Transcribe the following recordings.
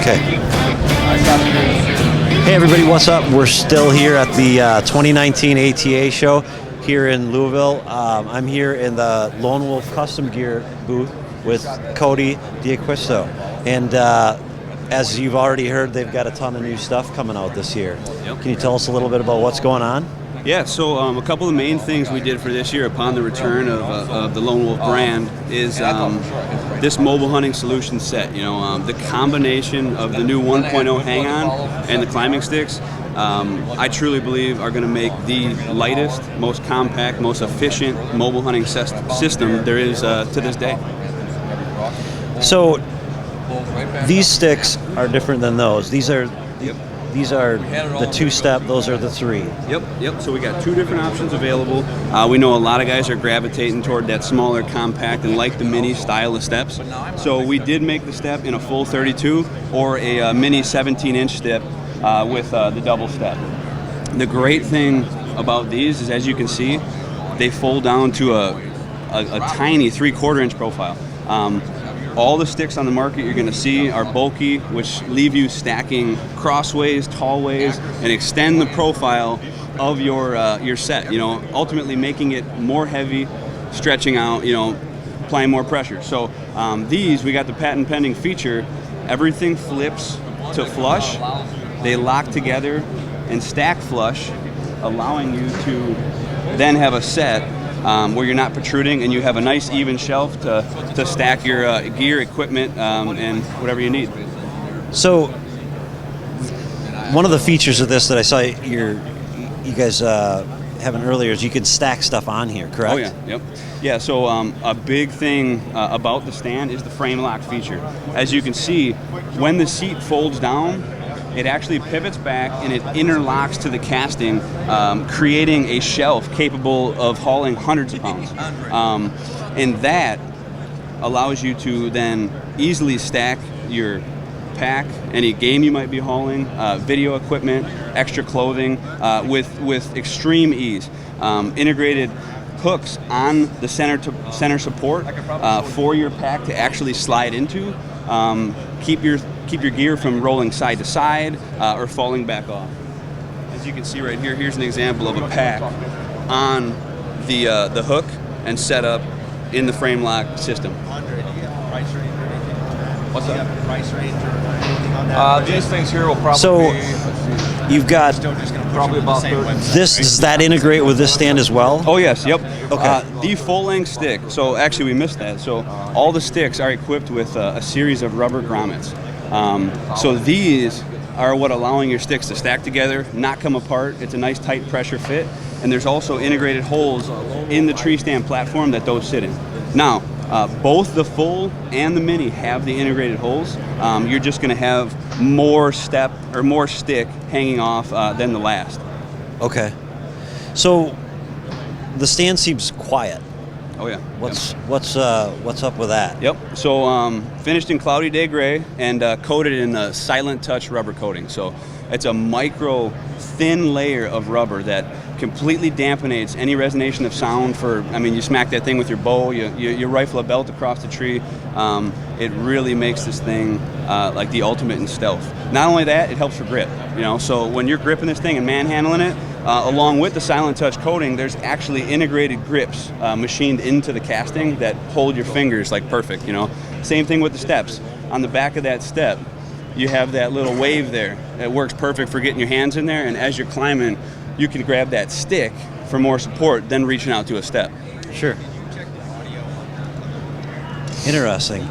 Okay. Hey everybody, what's up? We're still here at the 2019 ATA show here in Louisville. I'm here in the Lone Wolf Custom Gear booth with Cody D'Acquisto. And as you've already heard, they've got a ton of new stuff coming out this year. Yep. Can you tell us a little bit about what's going on? Yeah, so a couple of main things we did for this year upon the return of the Lone Wolf brand is this mobile hunting solution set. You know, the combination of the new 1.0 hang-on and the climbing sticks, I truly believe are going to make the lightest, most compact, most efficient mobile hunting system there is to this day. So these sticks are different than those. These are the two-step, those are the three. Yep. So we got two different options available. We know a lot of guys are gravitating toward that smaller, compact, and like the mini style of steps. So we did make the step in a full 32 or a mini 17-inch step with the double step. The great thing about these is, as you can see, they fold down to a tiny 3/4-inch profile. All the sticks on the market you're going to see are bulky, which leave you stacking crossways, tallways, and extend the profile of your set. You know, ultimately making it more heavy, stretching out. You know, applying more pressure. So these, we got the patent pending feature. Everything flips to flush. They lock together and stack flush, allowing you to then have a set where you're not protruding and you have a nice even shelf to stack your gear, equipment, and whatever you need. So one of the features of this that I saw you guys having earlier is you can stack stuff on here, correct? Oh yeah, yep. Yeah, so a big thing about the stand is the frame lock feature. As you can see, when the seat folds down, it actually pivots back and it interlocks to the casting, creating a shelf capable of hauling hundreds of pounds. And that allows you to then easily stack your pack, any game you might be hauling, video equipment, extra clothing, with extreme ease. Integrated hooks on the center support for your pack to actually slide into. Keep your gear from rolling side to side or falling back off. As you can see right here, here's an example of a pack on the hook and set up in the frame lock system. What's up? Price range or anything on that? These things here will probably So be, you've got probably about 30. this. Does that integrate with this stand as well? Oh yes, yep. Okay. The full-length stick. So actually, we missed that. So all the sticks are equipped with a series of rubber grommets. So these are what allowing your sticks to stack together, not come apart. It's a nice tight pressure fit, and there's also integrated holes in the tree stand platform that those sit in. Now, both the full and the mini have the integrated holes. You're just going to have more step or more stick hanging off than the last. Okay. So the stand seems quiet. Oh yeah. What's up with that? Yep. So finished in cloudy day gray and coated in a silent touch rubber coating. So it's a micro thin layer of rubber that completely dampenates any resonation of sound. You smack that thing with your bow, you rifle a belt across the tree. It really makes this thing like the ultimate in stealth. Not only that, it helps for grip. You know, so when you're gripping this thing and manhandling it, along with the silent touch coating, there's actually integrated grips machined into the casting that hold your fingers like perfect. You know, same thing with the steps. On the back of that step, you have that little wave there that works perfect for getting your hands in there, and as you're climbing, you can grab that stick for more support, then reaching out to a step. Sure. Interesting.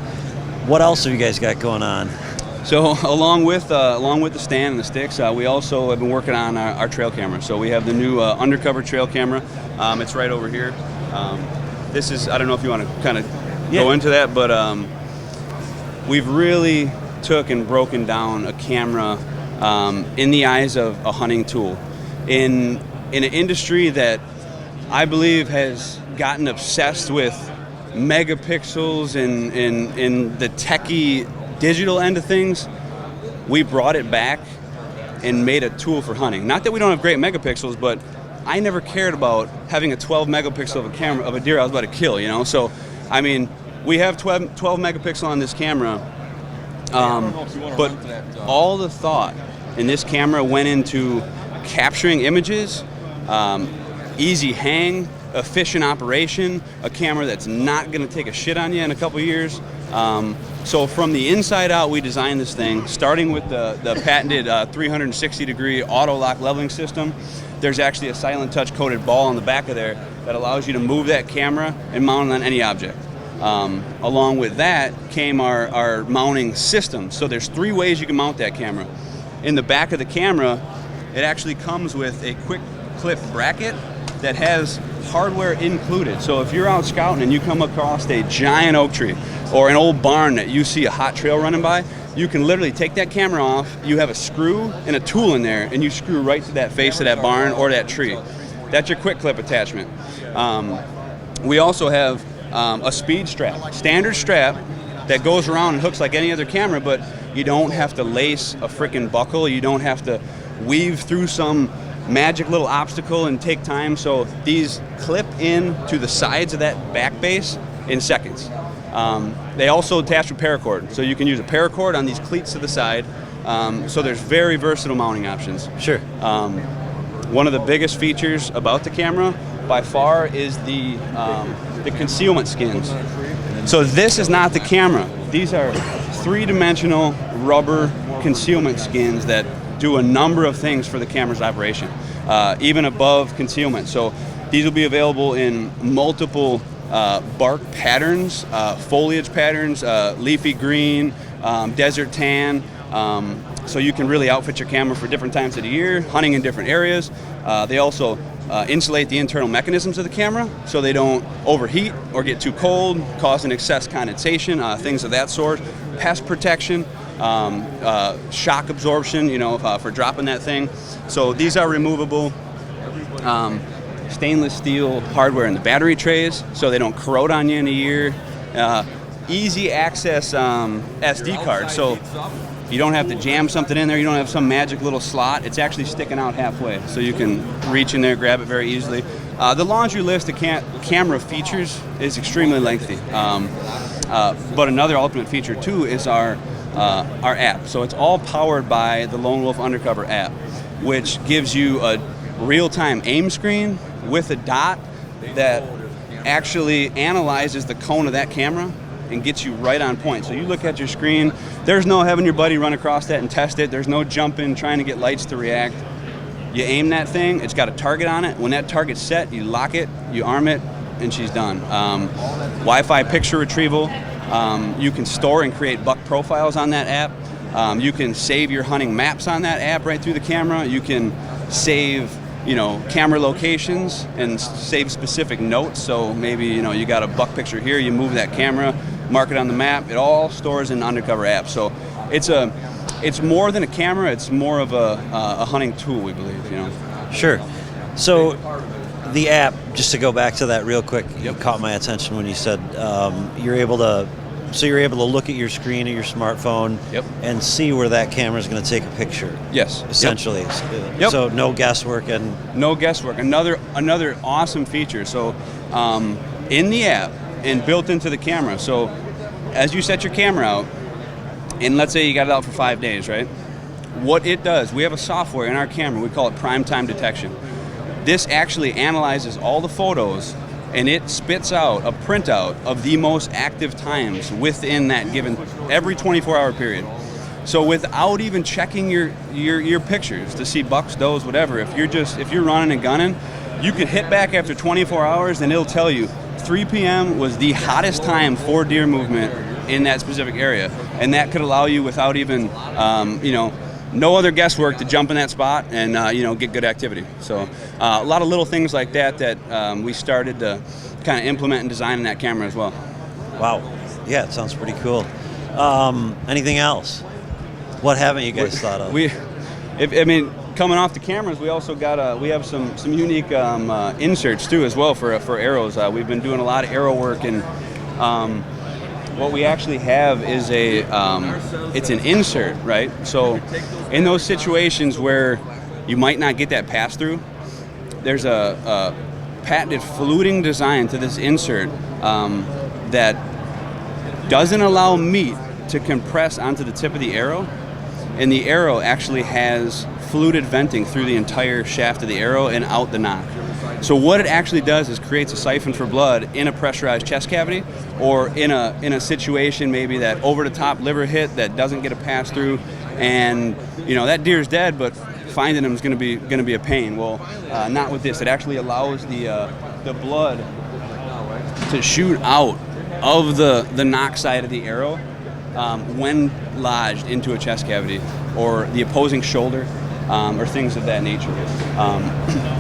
What else have you guys got going on? So along with the stand and the sticks, we also have been working on our trail camera. So we have the new undercover trail camera. It's right over here. This is, I don't know if you want to kind of go into that, but we've really took and broken down a camera in the eyes of a hunting tool. In an industry that I believe has gotten obsessed with megapixels and in the techie digital end of things, we brought it back and made a tool for hunting. Not that we don't have great megapixels, but I never cared about having a 12 megapixel of a camera of a deer I was about to kill, you know? So, I mean, we have 12 megapixel on this camera, But all the thought in this camera went into capturing images, easy hang, efficient operation, a camera that's not going to take a shit on you in a couple years. So from the inside out, we designed this thing, starting with the patented 360-degree auto-lock leveling system. There's actually a silent touch coated ball on the back of there that allows you to move that camera and mount it on any object. Along with that came our mounting system. So there's 3 ways you can mount that camera. In the back of the camera, it actually comes with a quick clip bracket that has hardware included. So if you're out scouting and you come across a giant oak tree or an old barn that you see a hot trail running by, you can literally take that camera off, you have a screw and a tool in there, and you screw right to that face of that barn or that tree. That's your quick clip attachment. We also have a speed strap, standard strap that goes around and hooks like any other camera, but you don't have to lace a freaking buckle, you don't have to weave through some magic little obstacle and take time. So these clip in to the sides of that back base in seconds. They also attach with paracord, so you can use a paracord on these cleats to the side. So there's very versatile mounting options. Sure. One of the biggest features about the camera by far is the concealment skins. So this is not the camera. These are 3-dimensional rubber concealment skins that do a number of things for the camera's operation, even above concealment. So these will be available in multiple bark patterns, foliage patterns, leafy green, desert tan. So you can really outfit your camera for different times of the year, hunting in different areas. They also insulate the internal mechanisms of the camera so they don't overheat or get too cold, causing excess condensation, things of that sort. Pest protection, shock absorption, for dropping that thing. So these are removable. Stainless steel hardware in the battery trays so they don't corrode on you in a year. Easy access SD card, so you don't have to jam something in there, you don't have some magic little slot. It's actually sticking out halfway, so you can reach in there, grab it very easily. The laundry list of camera features is extremely lengthy, but another ultimate feature too is our app. So it's all powered by the Lone Wolf Undercover app, which gives you a real-time aim screen with a dot that actually analyzes the cone of that camera and gets you right on point. So you look at your screen, there's no having your buddy run across that and test it, there's no jumping, trying to get lights to react. You aim that thing, it's got a target on it. When that target's set, you lock it, you arm it, and she's done. Wi-Fi picture retrieval, you can store and create buck profiles on that app. You can save your hunting maps on that app right through the camera. You can save camera locations and save specific notes. So maybe you got a buck picture here, you move that camera, mark it on the map. It all stores in the Undercover app. So it's more than a camera. It's more of a hunting tool, we believe. Sure. So the app, just to go back to that real quick, you caught my attention when you said you're able to look at your screen of your smartphone and see where that camera is going to take a picture. Yes. Essentially. Yep. So no guesswork and no guesswork. Another awesome feature. So in the app and built into the camera. So as you set your camera out, and let's say you got it out for 5 days, right? What it does, we have a software in our camera, we call it prime time detection. This actually analyzes all the photos and it spits out a printout of the most active times within that given, every 24-hour period. So without even checking your pictures to see bucks, does, whatever, if you're running and gunning, you could hit back after 24 hours and it'll tell you 3 p.m. was the hottest time for deer movement in that specific area. And that could allow you without even, no other guesswork to jump in that spot and, get good activity. So a lot of little things like that we started to kind of implement and design in that camera as well. Wow. Yeah, it sounds pretty cool. Anything else? What haven't you guys thought of? Coming off the cameras, we also got we have some unique inserts too as well for arrows. We've been doing a lot of arrow work, and what we actually have is it's an insert, right? So in those situations where you might not get that pass through, there's a patented fluting design to this insert that doesn't allow meat to compress onto the tip of the arrow, and the arrow actually has fluted venting through the entire shaft of the arrow and out the nock. So what it actually does is creates a siphon for blood in a pressurized chest cavity, or in a situation maybe that over the top liver hit that doesn't get a pass through, and that deer's dead, but finding him is going to be a pain. Well, not with this. It actually allows the blood to shoot out of the nock side of the arrow when lodged into a chest cavity or the opposing shoulder. Or things of that nature.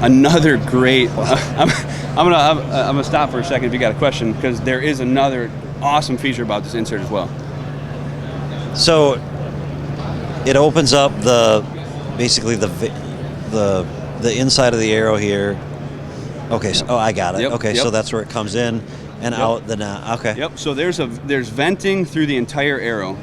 Another great. I'm gonna stop for a second if you got a question, because there is another awesome feature about this insert as well. So it opens up basically the inside of the arrow here. Okay, so I got it. Yep, okay, yep. so that's where it comes in and out the knot. Okay. Yep. So there's venting through the entire arrow.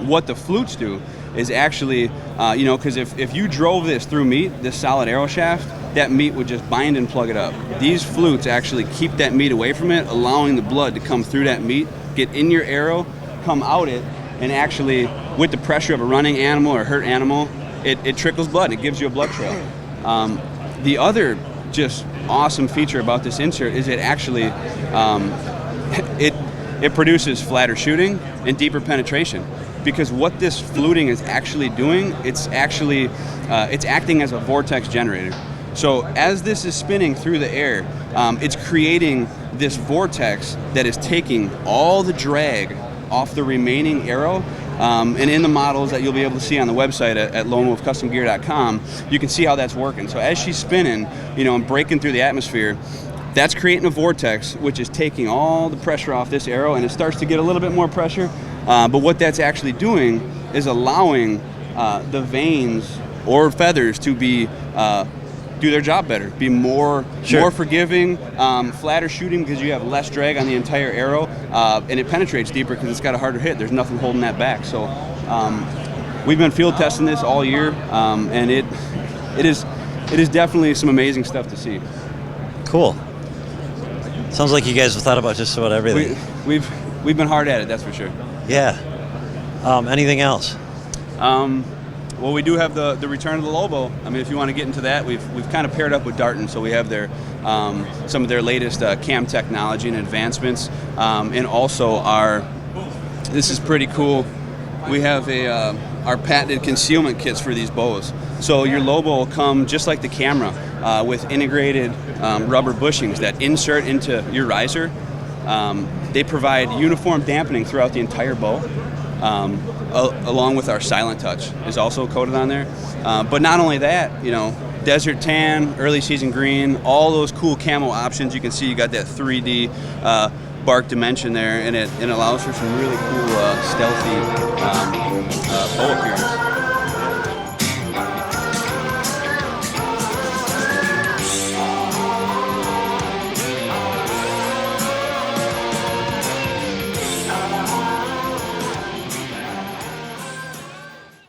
What the flutes do is actually, because if you drove this through meat, this solid arrow shaft, that meat would just bind and plug it up. These flutes actually keep that meat away from it, allowing the blood to come through that meat, get in your arrow, come out it, and actually, with the pressure of a running animal or hurt animal, it trickles blood. It gives you a blood trail. The other just awesome feature about this insert is it actually, it produces flatter shooting and deeper penetration. Because what this fluting is actually doing, it's acting as a vortex generator. So as this is spinning through the air, it's creating this vortex that is taking all the drag off the remaining arrow. And in the models that you'll be able to see on the website at lonewolfcustomgear.com, you can see how that's working. So as she's spinning, and breaking through the atmosphere, that's creating a vortex, which is taking all the pressure off this arrow, and it starts to get a little bit more pressure. But what that's actually doing is allowing the veins or feathers to be do their job better, be more forgiving, flatter shooting because you have less drag on the entire arrow, and it penetrates deeper because it's got a harder hit. There's nothing holding that back. So we've been field testing this all year, and it is definitely some amazing stuff to see. Cool. Sounds like you guys have thought about just about everything. We've been hard at it, that's for sure. Yeah. Anything else? Well, we do have the return of the Lobo. I mean, if you want to get into that, we've kind of paired up with Darton, so we have their some of their latest cam technology and advancements, and also this is pretty cool. We have our patented concealment kits for these bows. So your Lobo will come just like the camera with integrated rubber bushings that insert into your riser. They provide uniform dampening throughout the entire bow, along with our Silent Touch is also coated on there. But not only that, desert tan, early season green, all those cool camo options. You can see you got that 3D bark dimension there, and it allows for some really cool stealthy bow appearance.